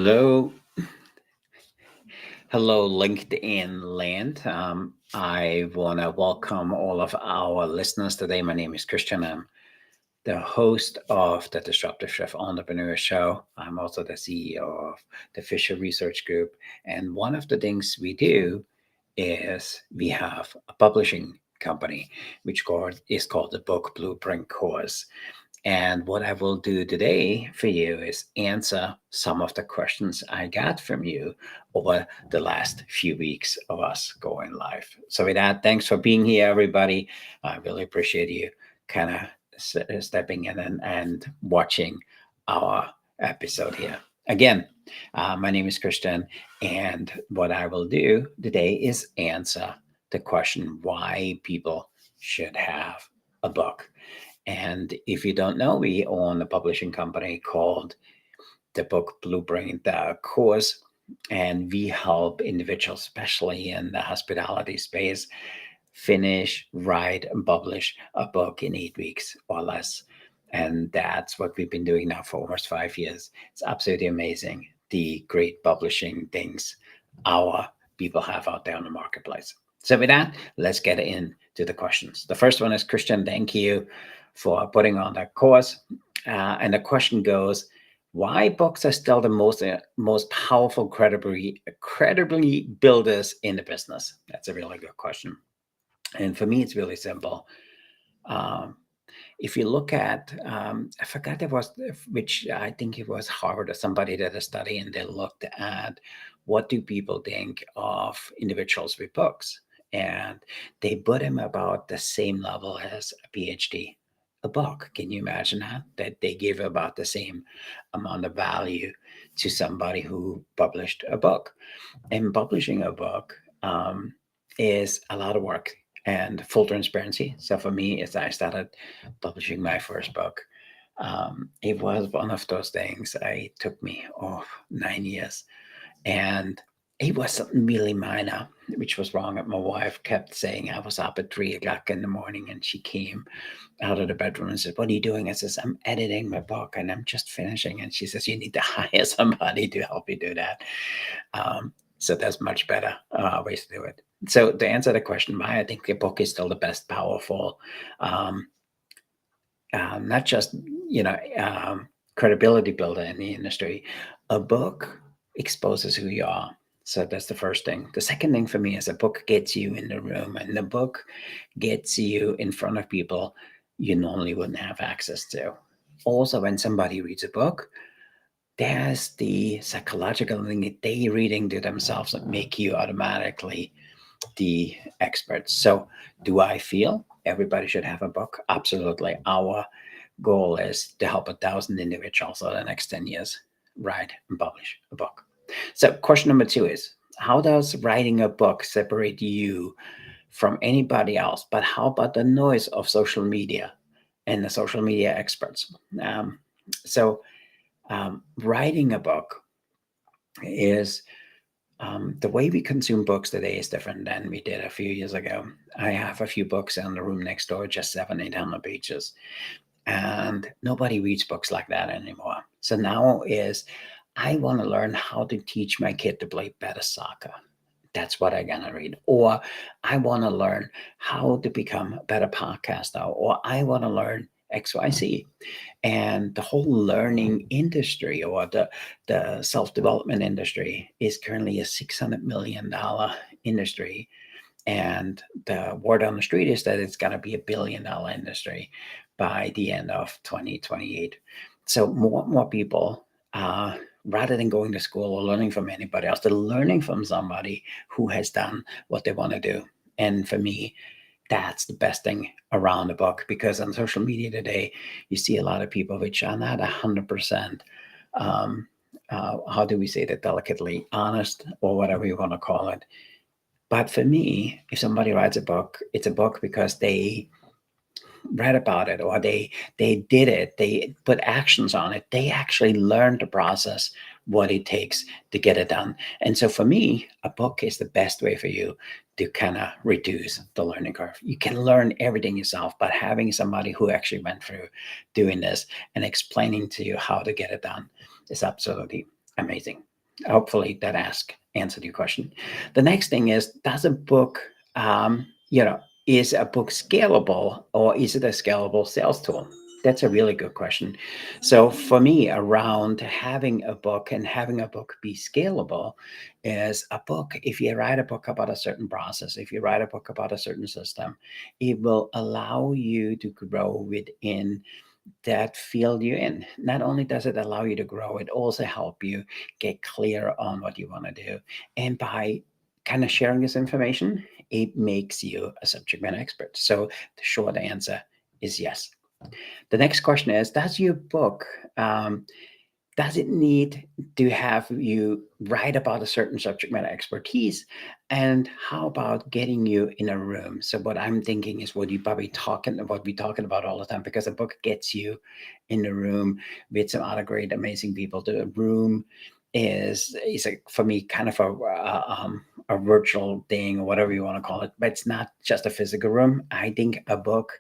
Hello, hello, LinkedIn land. I want to welcome all of our listeners today. My name is Christian. I'm the host of the Disruptive Chef Entrepreneur Show. I'm also the CEO of the Fischer Research Group. And one of the things we do is we have a publishing company, is called the Book Blueprint Course. And what I will do today for you is answer some of the questions I got from you over the last few weeks of us going live. So, with that, thanks for being here, everybody. I really appreciate you kind of stepping in and watching our episode here. Again, my name is Christian, and what I will do today is answer the question why people should have a book. And if you don't know, we own a publishing company called the Book Blueprint Course, and we help individuals, especially in the hospitality space, finish, write, and publish a book in 8 weeks or less. And that's what we've been doing now for almost 5 years. It's absolutely amazing the great publishing things our people have out there in the marketplace. So, with that, let's get into the questions. The first one is Christian, thank you for putting on that course. And the question goes, why books are still the most powerful credibly builders in the business? That's a really good question. And for me, it's really simple. Um, if you look at, I forgot it was which I think it was Harvard or somebody did a study, and they looked at what do people think of individuals with books, and they put them about the same level as a PhD. A book. Can you imagine that they give about the same amount of value to somebody who published a book? And publishing a book is a lot of work and full transparency. So for me, as I started publishing my first book, it was one of those things. It took me 9 years, and it was something really minor, which was wrong. My wife kept saying I was up at 3 o'clock in the morning, and she came out of the bedroom and said, "What are you doing?" I says, "I'm editing my book and I'm just finishing." And she says, "You need to hire somebody to help you do that." So there's much better ways to do it. So to answer the question why I think a book is still the best powerful, um, not just credibility builder in the industry, a book exposes who you are. So that's the first thing. The second thing for me is a book gets you in the room, and the book gets you in front of people you normally wouldn't have access to. Also, when somebody reads a book, there's the psychological thing that they reading to themselves that make you automatically the expert. So, do I feel everybody should have a book? Absolutely. Our goal is to help 1,000 individuals over the next 10 years write and publish a book. So, question number 2 is, how does writing a book separate you from anybody else? But how about the noise of social media and the social media experts? So, writing a book is the way we consume books today is different than we did a few years ago. I have a few books in the room next door, just 700, 800 pages, and nobody reads books like that anymore. So now is I want to learn how to teach my kid to play better soccer. That's what I'm gonna read. Or I want to learn how to become a better podcaster, or I want to learn XYZ. And the whole learning industry, or the self-development industry, is currently a $600 million industry. And the word on the street is that it's going to be $1 billion industry by the end of 2028. So more and more people, rather than going to school or learning from anybody else, they're learning from somebody who has done what they want to do. And for me, that's the best thing around the book, because on social media today, you see a lot of people which are not 100%, how do we say that delicately, honest, or whatever you want to call it. But for me, if somebody writes a book, it's a book because they read about it, or they did it, they put actions on it, they actually learned the process, what it takes to get it done. And so for me, a book is the best way for you to kind of reduce the learning curve. You can learn everything yourself, but having somebody who actually went through doing this and explaining to you how to get it done is absolutely amazing. Hopefully that answered your question. The next thing is, does a book, you know, is a book scalable, or is it a scalable sales tool? That's a really good question. So for me, around having a book and having a book be scalable is a book. If you write a book about a certain process, if you write a book about a certain system, it will allow you to grow within that field you're in. Not only does it allow you to grow, it also help you get clear on what you want to do. And by kind of sharing this information, it makes you a subject matter expert. So the short answer is yes. The next question is, does your book does it need to have you write about a certain subject matter expertise? And how about getting you in a room? So what I'm thinking is what we're talking about all the time, because a book gets you in the room with some other great, amazing people. The room is a, for me, kind of a virtual thing, or whatever you want to call it, but it's not just a physical room. I think a book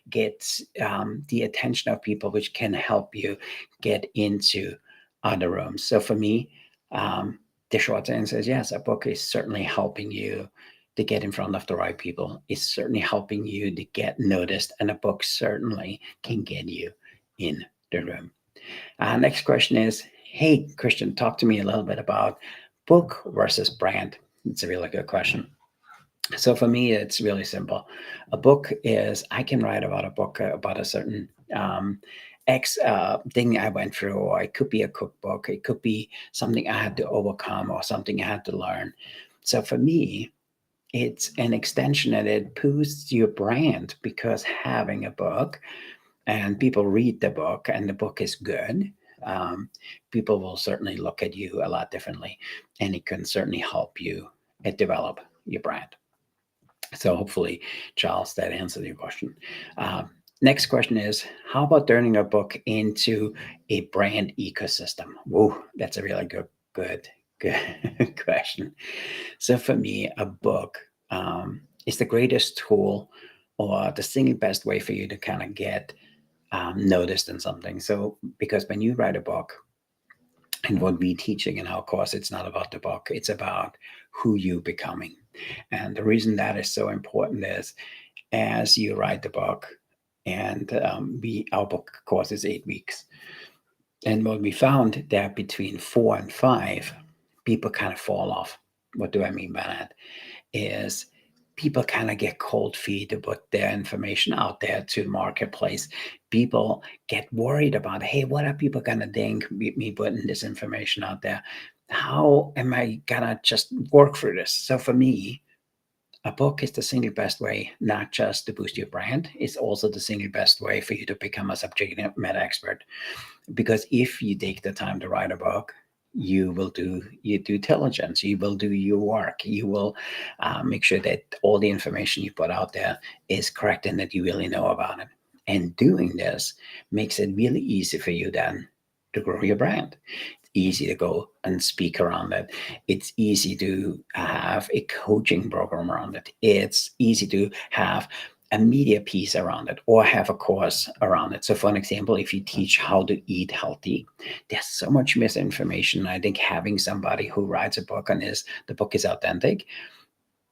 gets the attention of people, which can help you get into other rooms. So for me, the short answer is yes, a book is certainly helping you to get in front of the right people. It's certainly helping you to get noticed, and a book certainly can get you in the room. Next question is, hey, Christian, talk to me a little bit about book versus brand. It's a really good question. So for me, it's really simple. A book is, I can write about a book about a certain X thing I went through, or it could be a cookbook, it could be something I had to overcome, or something I had to learn. So for me, it's an extension, and it boosts your brand, because having a book and people read the book and the book is good, um, people will certainly look at you a lot differently, and it can certainly help you develop your brand. So hopefully, Charles, that answers your question. Next question is, how about turning a book into a brand ecosystem? Whoa, that's a really good question. So for me, a book is the greatest tool, or the single best way for you to kind of get noticed in something. So because when you write a book, and what we're teaching in our course, it's not about the book, it's about who you're becoming. And the reason that is so important is, as you write the book, and our book course is 8 weeks. And what we found, that between 4 and 5, people kind of fall off. What do I mean by that? Is people kind of get cold feet to put their information out there to the marketplace. People get worried about, hey, what are people gonna think with me putting this information out there? How am I gonna just work through this? So for me, a book is the single best way, not just to boost your brand, it's also the single best way for you to become a subject matter expert. Because if you take the time to write a book, you will do your due diligence, you will do your work, you will make sure that all the information you put out there is correct and that you really know about it. And doing this makes it really easy for you then to grow your brand. It's easy to go and speak around it. It's easy to have a coaching program around it. It's easy to have a media piece around it, or have a course around it. So for an example, if you teach how to eat healthy, there's so much misinformation. I think having somebody who writes a book on this, the book is authentic,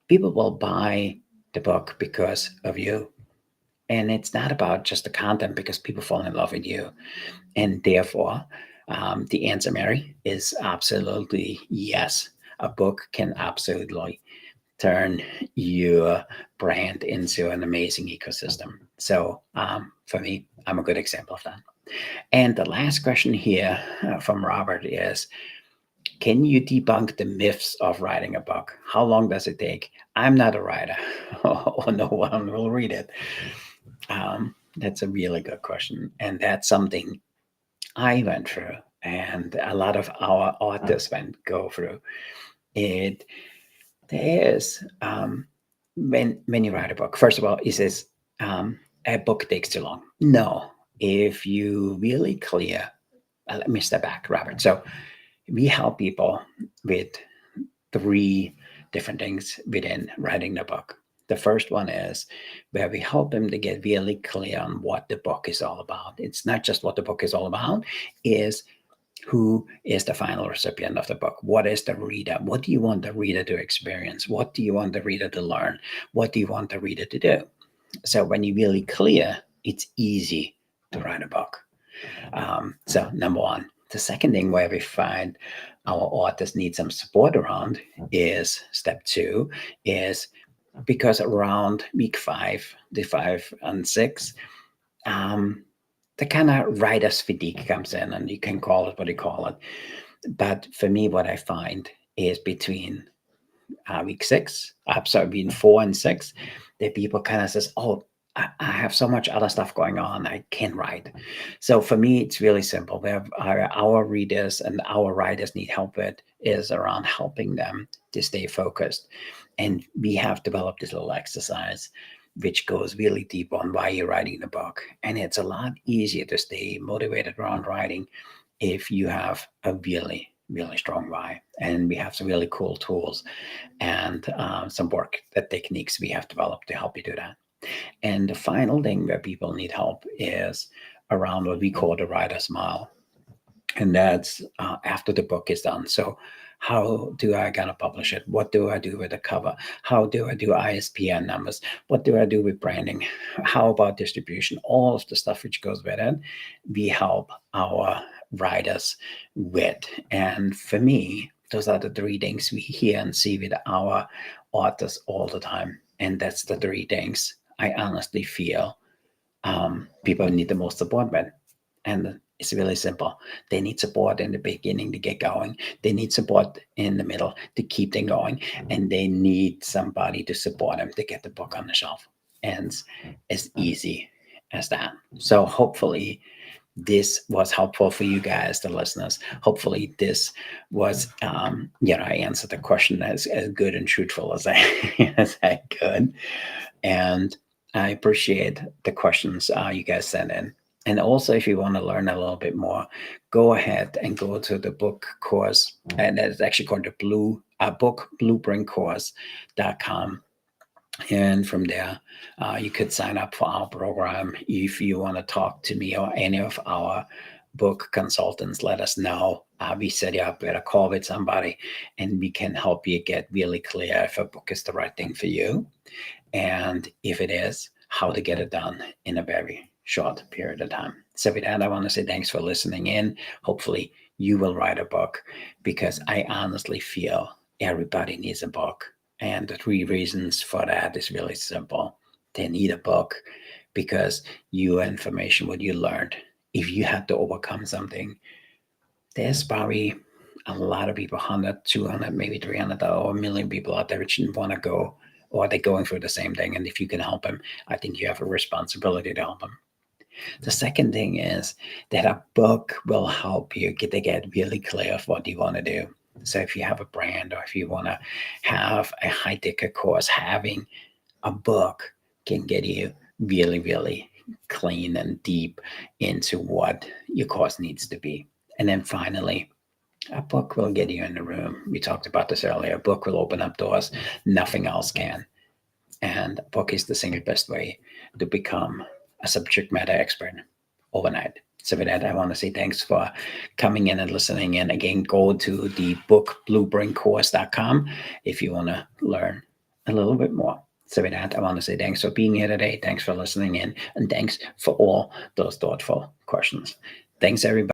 people will buy the book because of you. And it's not about just the content, because people fall in love with you. And therefore, the answer, Mary, is absolutely yes. A book can absolutely turn your brand into an amazing ecosystem. So for me, I'm a good example of that. And the last question here from Robert is, can you debunk the myths of writing a book? How long does it take? I'm not a writer, or no one will read it. That's a really good question. And that's something I went through, and a lot of our authors go through. It There is, when you write a book, first of all, it says a book takes too long. No, if you really clear, let me step back, Robert. So we help people with 3 different things within writing the book. The first one is where we help them to get really clear on what the book is all about. It's not just what the book is all about, is Who is the final recipient of the book? What is the reader? What do you want the reader to experience? What do you want the reader to learn? What do you want the reader to do? So when you're really clear, it's easy to write a book. So number one. The second thing where we find our authors need some support around is step two, is because around week 5, the 5 and 6, the kind of writer's fatigue comes in, and you can call it what you call it. But for me, what I find is between week 6, between 4 and 6, that people kind of says, "Oh, I have so much other stuff going on, I can't write." So for me, it's really simple. We have our readers and our writers need help with is around helping them to stay focused. And we have developed this little exercise which goes really deep on why you're writing the book. And it's a lot easier to stay motivated around writing if you have a really, really strong why. And we have some really cool tools and some work, the techniques we have developed to help you do that. And the final thing where people need help is around what we call the writer's mile. And that's after the book is done. So how do I gonna publish it? What do I do with the cover? How do I do ISBN numbers? What do I do with branding? How about distribution? All of the stuff which goes with it, we help our writers with. And for me, those are the 3 things we hear and see with our authors all the time. And that's the 3 things I honestly feel people need the most support with. And it's really simple. They need support in the beginning to get going. They need support in the middle to keep them going. And they need somebody to support them to get the book on the shelf. And it's easy as that. So hopefully this was helpful for you guys, the listeners. Hopefully this was, I answered the question as good and truthful as as I could. And I appreciate the questions you guys sent in. And also, if you want to learn a little bit more, go ahead and go to the book course. And it's actually called the book blueprint course.com. And from there, you could sign up for our program. If you want to talk to me or any of our book consultants, let us know. We set you up with a call with somebody, and we can help you get really clear if a book is the right thing for you. And if it is, how to get it done in a very short period of time. So with that, I want to say thanks for listening in. Hopefully you will write a book, because I honestly feel everybody needs a book. And the 3 reasons for that is really simple. They need a book because your information, what you learned, if you had to overcome something, there's probably a lot of people, 100, 200, maybe 300 or a million people out there which didn't want to go, or they're going through the same thing. And if you can help them, I think you have a responsibility to help them. The second thing is that a book will help you to get really clear of what you want to do. So if you have a brand, or if you want to have a high ticket course, having a book can get you really, really clean and deep into what your course needs to be. And then finally, a book will get you in the room. We talked about this earlier. A book will open up doors nothing else can. And a book is the single best way to become a subject matter expert overnight. So with that, I want to say thanks for coming in and listening in. Again, go to the bookblueprintcourse.com if you want to learn a little bit more. So with that, I want to say thanks for being here today. Thanks for listening in. And thanks for all those thoughtful questions. Thanks, everybody.